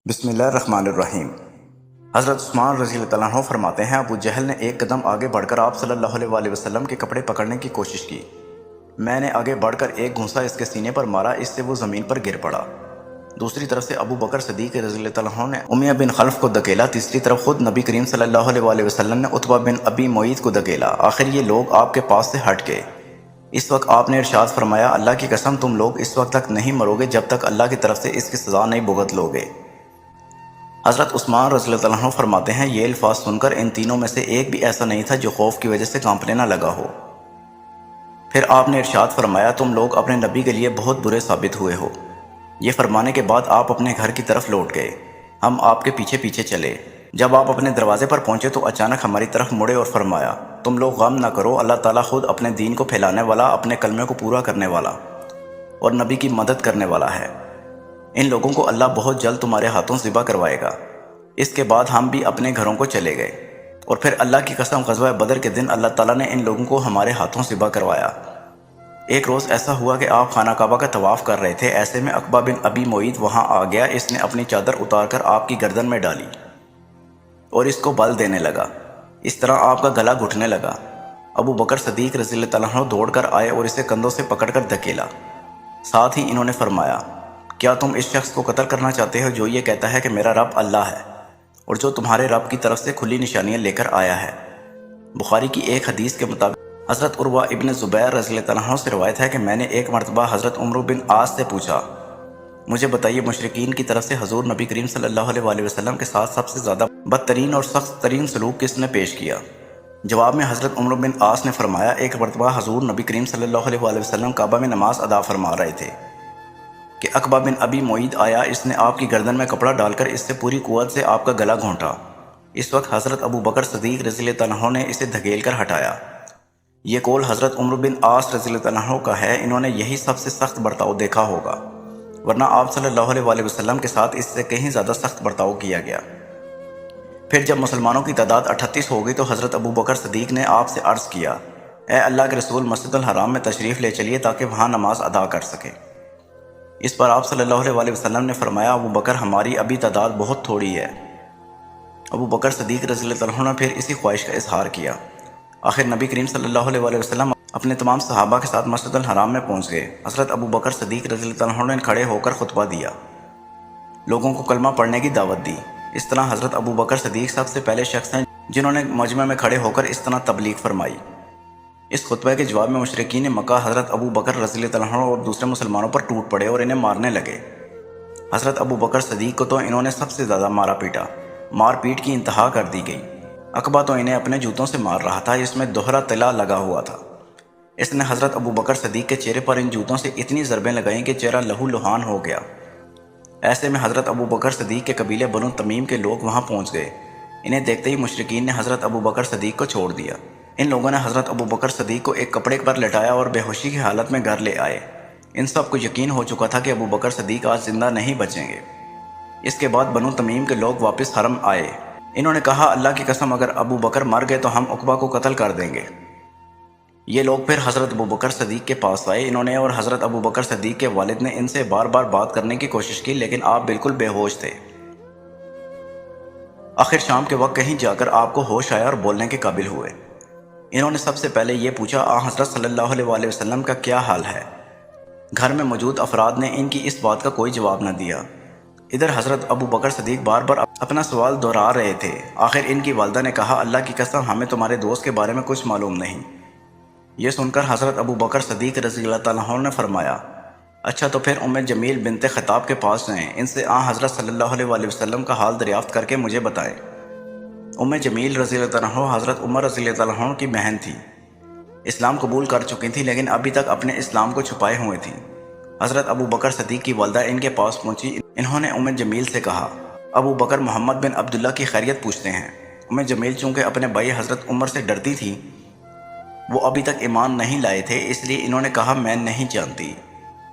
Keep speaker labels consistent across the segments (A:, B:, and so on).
A: بسم اللہ الرحمن الرحیم۔ حضرت عثمان رضی اللہ عنہ فرماتے ہیں، ابو جہل نے ایک قدم آگے بڑھ کر آپ صلی اللہ علیہ وسلم کے کپڑے پکڑنے کی کوشش کی۔ میں نے آگے بڑھ کر ایک گھونسا اس کے سینے پر مارا، اس سے وہ زمین پر گر پڑا۔ دوسری طرف سے ابو بکر صدیق رضی اللہ عنہ نے امیہ بن خلف کو دھکیلا۔ تیسری طرف خود نبی کریم صلی اللہ علیہ وسلم نے عتبہ بن ابی معیط کو دھکیلا۔ آخر یہ لوگ آپ کے پاس سے ہٹ گئے۔ اس وقت آپ نے ارشاد فرمایا، اللہ کی قسم تم لوگ اس وقت تک نہیں مرو گے جب تک اللہ کی طرف سے اس کی سزا نہیں بھگت لو گے۔ حضرت عثمان رضی اللہ عنہ فرماتے ہیں، یہ الفاظ سن کر ان تینوں میں سے ایک بھی ایسا نہیں تھا جو خوف کی وجہ سے کانپنے نہ لگا ہو۔ پھر آپ نے ارشاد فرمایا، تم لوگ اپنے نبی کے لیے بہت برے ثابت ہوئے ہو۔ یہ فرمانے کے بعد آپ اپنے گھر کی طرف لوٹ گئے۔ ہم آپ کے پیچھے پیچھے چلے۔ جب آپ اپنے دروازے پر پہنچے تو اچانک ہماری طرف مڑے اور فرمایا، تم لوگ غم نہ کرو، اللہ تعالیٰ خود اپنے دین کو پھیلانے والا، اپنے کلمے کو پورا کرنے والا اور نبی کی مدد کرنے والا ہے۔ ان لوگوں کو اللہ بہت جلد تمہارے ہاتھوں ذبح کروائے گا۔ اس کے بعد ہم بھی اپنے گھروں کو چلے گئے، اور پھر اللہ کی قسم غزوہ بدر کے دن اللہ تعالیٰ نے ان لوگوں کو ہمارے ہاتھوں ذبح کروایا۔ ایک روز ایسا ہوا کہ آپ خانہ کعبہ کا طواف کر رہے تھے، ایسے میں عقبہ بن ابی معیط وہاں آ گیا۔ اس نے اپنی چادر اتار کر آپ کی گردن میں ڈالی اور اس کو بل دینے لگا۔ اس طرح آپ کا گلا گھٹنے لگا۔ ابو بکر صدیق رضی اللہ عنہ دوڑ کر آئے اور اسے کندھوں سے پکڑ کر دھکیلا۔ ساتھ ہی انہوں نے فرمایا، کیا تم اس شخص کو قتل کرنا چاہتے ہو جو یہ کہتا ہے کہ میرا رب اللہ ہے اور جو تمہارے رب کی طرف سے کھلی نشانیاں لے کر آیا ہے؟ بخاری کی ایک حدیث کے مطابق حضرت عروہ ابن زبیر رضی اللہ عنہ سے روایت ہے کہ میں نے ایک مرتبہ حضرت عمرو بن عاص سے پوچھا، مجھے بتائیے مشرکین کی طرف سے حضور نبی کریم صلی اللہ علیہ وسلم کے ساتھ سب سے زیادہ بدترین اور سخت ترین سلوک کس نے پیش کیا؟ جواب میں حضرت عمرو بن عاص نے فرمایا، ایک مرتبہ حضور نبی کریم صلی اللہ علیہ وسلم کعبہ میں نماز ادا فرما رہے تھے کہ عقبہ بن ابی معیط آیا۔ اس نے آپ کی گردن میں کپڑا ڈال کر اس سے پوری قوت سے آپ کا گلا گھونٹا۔ اس وقت حضرت ابو بکر صدیق رضی اللہ عنہ نے اسے دھکیل کر ہٹایا۔ یہ قول حضرت عمرو بن عاص رضی اللہ عنہ کا ہے۔ انہوں نے یہی سب سے سخت برتاؤ دیکھا ہوگا، ورنہ آپ صلی اللہ علیہ وسلم کے ساتھ اس سے کہیں زیادہ سخت برتاؤ کیا گیا۔ پھر جب مسلمانوں کی تعداد 38 ہو گئی تو حضرت ابو بکر صدیق نے آپ سے عرض کیا، اے اللہ کے رسول، مسجد الحرام میں تشریف لے چلیے تاکہ وہاں نماز ادا کر سکے۔ اس پر آپ صلی اللہ علیہ وسلم نے فرمایا، ابو بکر، ہماری ابھی تعداد بہت تھوڑی ہے۔ ابو بکر صدیق رضی اللہ عنہ نے پھر اسی خواہش کا اظہار کیا۔ آخر نبی کریم صلی اللہ علیہ وسلم اپنے تمام صحابہ کے ساتھ مسجد الحرام میں پہنچ گئے۔ حضرت ابو بکر صدیق رضی اللہ عنہ نے کھڑے ہو کر خطبہ دیا، لوگوں کو کلمہ پڑھنے کی دعوت دی۔ اس طرح حضرت ابو بکر صدیق سب سے پہلے شخص ہیں جنہوں نے مجمع میں کھڑے ہو کر اس طرح تبلیغ فرمائی۔ اس خطبہ کے جواب میں مشرکین مکہ حضرت ابو بکر رضی اللہ عنہ اور دوسرے مسلمانوں پر ٹوٹ پڑے اور انہیں مارنے لگے۔ حضرت ابو بکر صدیق کو تو انہوں نے سب سے زیادہ مارا پیٹا، مار پیٹ کی انتہا کر دی گئی۔ عقبہ تو انہیں اپنے جوتوں سے مار رہا تھا، اس میں دوہرا طلا لگا ہوا تھا۔ اس نے حضرت ابو بکر صدیق کے چہرے پر ان جوتوں سے اتنی ضربیں لگائیں کہ چہرہ لہو لہان ہو گیا۔ ایسے میں حضرت ابو بکر صدیق کے قبیلے بنو تمیم کے لوگ وہاں پہنچ گئے۔ انہیں دیکھتے ہی مشرکین نے حضرت ابو بکر صدیق کو چھوڑ دیا۔ ان لوگوں نے حضرت ابو بکر صدیق کو ایک کپڑے پر لٹایا اور بے ہوشی کی حالت میں گھر لے آئے۔ ان سب کو یقین ہو چکا تھا کہ ابو بکر صدیق آج زندہ نہیں بچیں گے۔ اس کے بعد بنو تمیم کے لوگ واپس حرم آئے۔ انہوں نے کہا، اللہ کی قسم اگر ابو بکر مر گئے تو ہم عقبہ کو قتل کر دیں گے۔ یہ لوگ پھر حضرت ابو بکر صدیق کے پاس آئے۔ انہوں نے اور حضرت ابو بکر صدیق کے والد نے ان سے بار بار بات کرنے کی کوشش کی، لیکن آپ بالکل بے ہوش تھے۔ آخر شام کے وقت کہیں جا کر آپ کو ہوش آیا اور بولنے کے قابل ہوئے۔ انہوں نے سب سے پہلے یہ پوچھا، حضرت صلی اللہ علیہ وسلم کا کیا حال ہے؟ گھر میں موجود افراد نے ان کی اس بات کا کوئی جواب نہ دیا۔ ادھر حضرت ابو بکر صدیق بار بار اپنا سوال دہرا رہے تھے۔ آخر ان کی والدہ نے کہا، اللہ کی قسم ہمیں تمہارے دوست کے بارے میں کچھ معلوم نہیں۔ یہ سن کر حضرت ابو بکر صدیق رضی اللہ عنہ نے فرمایا، اچھا تو پھر ام جمیل بنت خطاب کے پاس جائیں، ان سے حضرت صلی اللہ علیہ وسلم کا حال دریافت کر کے مجھے بتائیں۔ ام جمیل رضی اللہ عنہ حضرت عمر رضی اللہ عنہ کی بہن تھی، اسلام قبول کر چکی تھی لیکن ابھی تک اپنے اسلام کو چھپائے ہوئے تھیں۔ حضرت ابو بکر صدیق کی والدہ ان کے پاس پہنچی۔ انہوں نے ام جمیل سے کہا، ابو بکر محمد بن عبداللہ کی خیریت پوچھتے ہیں۔ ام جمیل چونکہ اپنے بھائی حضرت عمر سے ڈرتی تھی، وہ ابھی تک ایمان نہیں لائے تھے، اس لیے انہوں نے کہا، میں نہیں جانتی۔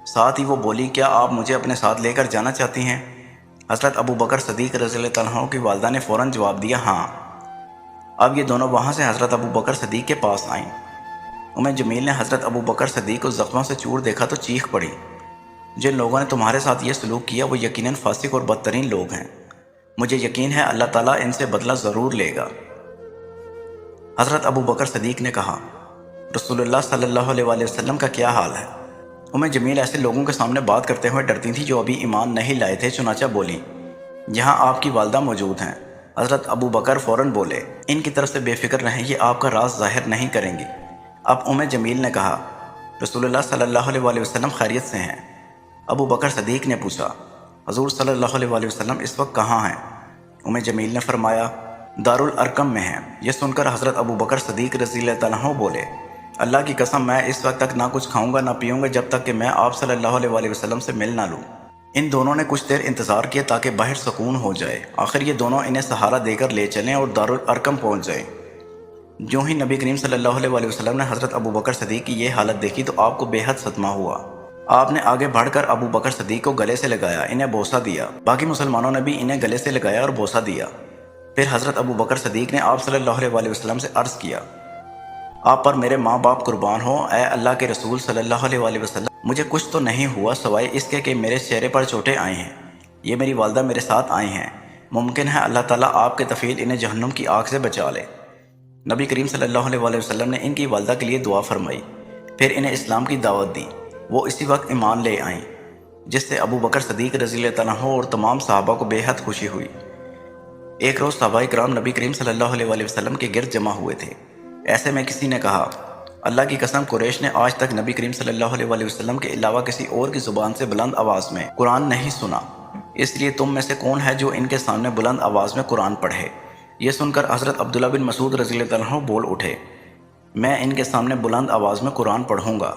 A: ساتھ ہی وہ بولی، کیا آپ مجھے اپنے ساتھ لے کر جانا چاہتی ہیں؟ حضرت ابو بکر صدیق رضی اللہ عنہ کی والدہ نے فوراً جواب دیا، ہاں۔ اب یہ دونوں وہاں سے حضرت ابو بکر صدیق کے پاس آئیں۔ ام جمیل نے حضرت ابو بکر صدیق کو زخموں سے چور دیکھا تو چیخ پڑی، جن لوگوں نے تمہارے ساتھ یہ سلوک کیا وہ یقیناً فاسق اور بدترین لوگ ہیں۔ مجھے یقین ہے اللہ تعالیٰ ان سے بدلہ ضرور لے گا۔ حضرت ابو بکر صدیق نے کہا، رسول اللہ صلی اللہ علیہ وآلہ وسلم کا کیا حال ہے؟ جمیل ایسے لوگوں کے سامنے بات کرتے ہوئے ڈرتی تھی جو ابھی ایمان نہیں لائے تھے، چنانچہ بولی، یہاں آپ کی والدہ موجود ہیں۔ حضرت ابو بکر فوراً بولے، ان کی طرف سے بے فکر رہیں، یہ آپ کا راز ظاہر نہیں کریں گی۔ اب جمیل نے کہا، رسول اللہ صلی اللہ علیہ وآلہ وسلم خیریت سے ہیں؟ ابو بکر صدیق نے پوچھا، حضور صلی اللہ علیہ وآلہ وسلم اس وقت کہاں ہیں؟ جمیل نے فرمایا، دارالارقم میں ہیں۔ یہ سن کر حضرت ابو بکر صدیق رضی اللہ تعالیٰ عنہ بولے، اللہ کی قسم میں اس وقت تک نہ کچھ کھاؤں گا نہ پیوں گا جب تک کہ میں آپ صلی اللہ علیہ وآلہ وسلم سے مل نہ لوں۔ ان دونوں نے کچھ دیر انتظار کیا تاکہ باہر سکون ہو جائے۔ آخر یہ دونوں انہیں سہارا دے کر لے چلیں اور دارالارقم پہنچ جائیں۔ جو ہی نبی کریم صلی اللہ علیہ وآلہ وسلم نے حضرت ابو بکر صدیق کی یہ حالت دیکھی تو آپ کو بے حد صدمہ ہوا۔ آپ نے آگے بڑھ کر ابو بکر صدیق کو گلے سے لگایا، انہیں بوسہ دیا۔ باقی مسلمانوں نے بھی انہیں گلے سے لگایا اور بوسہ دیا۔ پھر حضرت ابو بکر صدیق نے آپ صلی اللہ علیہ وآلہ وسلم سے عرض کیا، آپ پر میرے ماں باپ قربان ہو، اے اللہ کے رسول صلی اللہ علیہ وآلہ وسلم، مجھے کچھ تو نہیں ہوا سوائے اس کے کہ میرے چہرے پر چوٹیں آئی ہیں۔ یہ میری والدہ میرے ساتھ آئی ہیں، ممکن ہے اللہ تعالیٰ آپ کے طفیل انہیں جہنم کی آگ سے بچا لے۔ نبی کریم صلی اللہ علیہ وآلہ وسلم نے ان کی والدہ کے لیے دعا فرمائی، پھر انہیں اسلام کی دعوت دی۔ وہ اسی وقت ایمان لے آئیں، جس سے ابو بکر صدیق رضی اللہ تعالیٰ عنہ اور تمام صحابہ کو بے حد خوشی ہوئی۔ ایک روز صحابہ کرام نبی کریم صلی اللہ علیہ وآلہ وسلم کے گرد جمع ہوئے تھے۔ ایسے میں کسی نے کہا، اللہ کی قسم قریش نے آج تک نبی کریم صلی اللہ علیہ وآلہ وسلم کے علاوہ کسی اور کی زبان سے بلند آواز میں قرآن نہیں سنا، اس لیے تم میں سے کون ہے جو ان کے سامنے بلند آواز میں قرآن پڑھے؟ یہ سن کر حضرت عبداللہ بن مسعود رضی اللہ عنہ بول اٹھے، میں ان کے سامنے بلند آواز میں قرآن پڑھوں گا۔